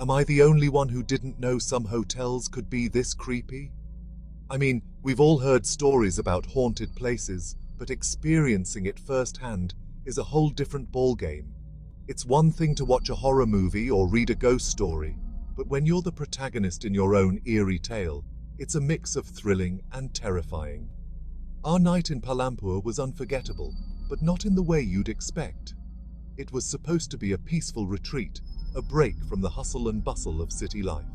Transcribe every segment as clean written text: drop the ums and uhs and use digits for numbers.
Am I the only one who didn't know some hotels could be this creepy? I mean, we've all heard stories about haunted places, but experiencing it firsthand is a whole different ballgame. It's one thing to watch a horror movie or read a ghost story, but when you're the protagonist in your own eerie tale, it's a mix of thrilling and terrifying. Our night in Palampur was unforgettable, but not in the way you'd expect. It was supposed to be a peaceful retreat, a break from the hustle and bustle of city life.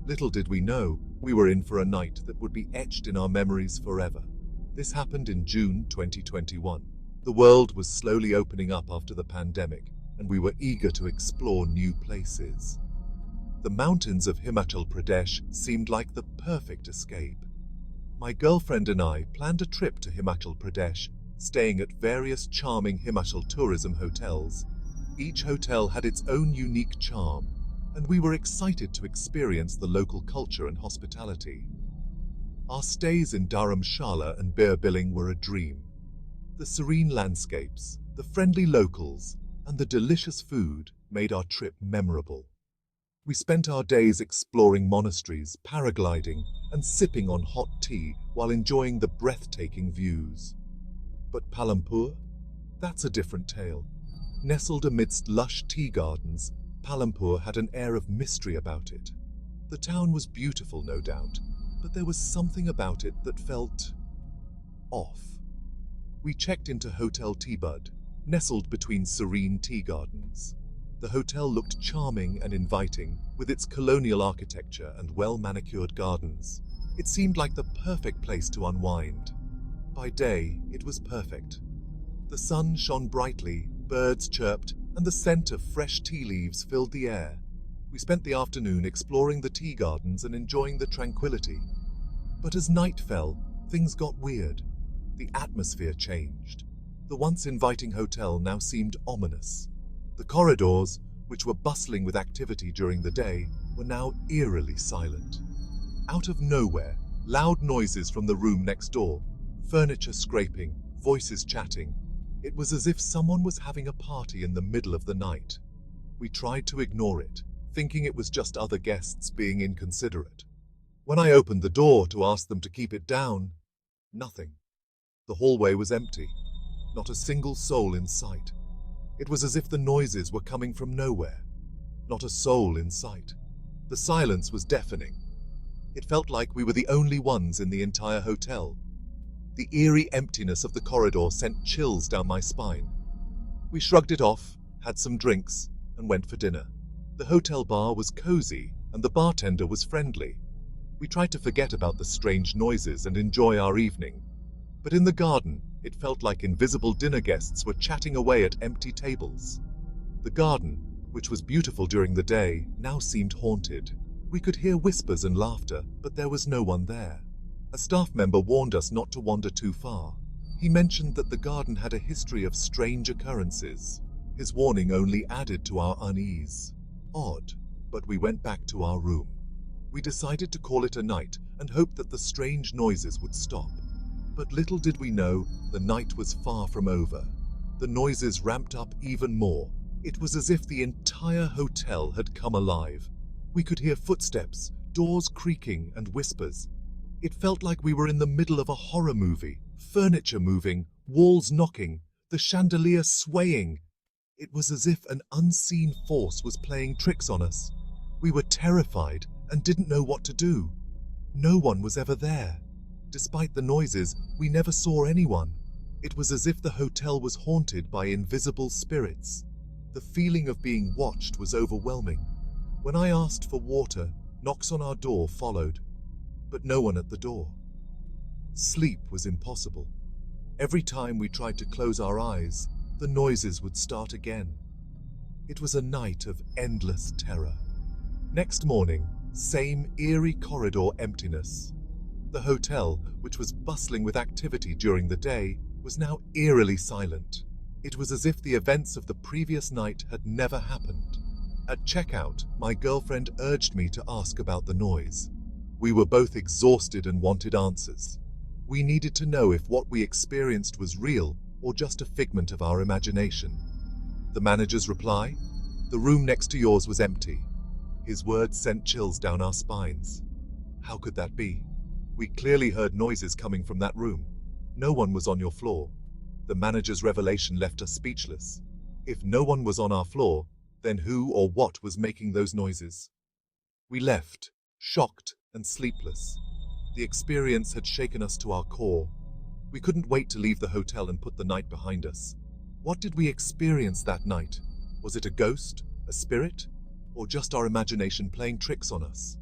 Little did we know, we were in for a night that would be etched in our memories forever. This happened in June 2021. The world was slowly opening up after the pandemic, and we were eager to explore new places. The mountains of Himachal Pradesh seemed like the perfect escape. My girlfriend and I planned a trip to Himachal Pradesh, staying at various charming Himachal tourism hotels. Each hotel had its own unique charm, and we were excited to experience the local culture and hospitality. Our stays in Dharamshala and Bir Billing were a dream. The serene landscapes, the friendly locals, and the delicious food made our trip memorable. We spent our days exploring monasteries, paragliding, and sipping on hot tea while enjoying the breathtaking views. But Palampur? That's a different tale. Nestled amidst lush tea gardens, Palampur had an air of mystery about it. The town was beautiful, no doubt, but there was something about it that felt off. We checked into Hotel Teabud, nestled between serene tea gardens. The hotel looked charming and inviting, with its colonial architecture and well-manicured gardens. It seemed like the perfect place to unwind. By day, it was perfect. The sun shone brightly, birds chirped, and the scent of fresh tea leaves filled the air. We spent the afternoon exploring the tea gardens and enjoying the tranquility. But as night fell, things got weird. The atmosphere changed. The once inviting hotel now seemed ominous. The corridors, which were bustling with activity during the day, were now eerily silent. Out of nowhere, loud noises from the room next door, furniture scraping, voices chatting. It was as if someone was having a party in the middle of the night. We tried to ignore it, thinking it was just other guests being inconsiderate. When I opened the door to ask them to keep it down, nothing. The hallway was empty, not a single soul in sight. It was as if the noises were coming from nowhere, not a soul in sight. The silence was deafening. It felt like we were the only ones in the entire hotel. The eerie emptiness of the corridor sent chills down my spine. We shrugged it off, had some drinks, and went for dinner. The hotel bar was cozy, and the bartender was friendly. We tried to forget about the strange noises and enjoy our evening. But in the garden, it felt like invisible dinner guests were chatting away at empty tables. The garden, which was beautiful during the day, now seemed haunted. We could hear whispers and laughter, but there was no one there. A staff member warned us not to wander too far. He mentioned that the garden had a history of strange occurrences. His warning only added to our unease. Odd, but we went back to our room. We decided to call it a night and hoped that the strange noises would stop. But little did we know, the night was far from over. The noises ramped up even more. It was as if the entire hotel had come alive. We could hear footsteps, doors creaking, and whispers. It felt like we were in the middle of a horror movie, furniture moving, walls knocking, the chandelier swaying. It was as if an unseen force was playing tricks on us. We were terrified and didn't know what to do. No one was ever there. Despite the noises, we never saw anyone. It was as if the hotel was haunted by invisible spirits. The feeling of being watched was overwhelming. When I asked for water, knocks on our door followed, but no one at the door. Sleep was impossible. Every time we tried to close our eyes, the noises would start again. It was a night of endless terror. Next morning, same eerie corridor emptiness. The hotel, which was bustling with activity during the day, was now eerily silent. It was as if the events of the previous night had never happened. At checkout, my girlfriend urged me to ask about the noise. We were both exhausted and wanted answers. We needed to know if what we experienced was real or just a figment of our imagination. The manager's reply? The room next to yours was empty. His words sent chills down our spines. How could that be? We clearly heard noises coming from that room. No one was on your floor. The manager's revelation left us speechless. If no one was on our floor, then who or what was making those noises? We left, shocked and sleepless. The experience had shaken us to our core. We couldn't wait to leave the hotel and put the night behind us. What did we experience that night? Was it a ghost, a spirit, or just our imagination playing tricks on us?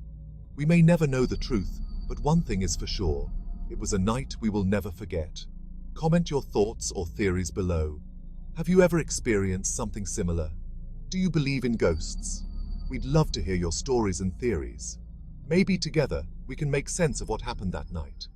We may never know the truth, but one thing is for sure. It was a night we will never forget. Comment your thoughts or theories below. Have you ever experienced something similar? Do you believe in ghosts? We'd love to hear your stories and theories. Maybe together we can make sense of what happened that night.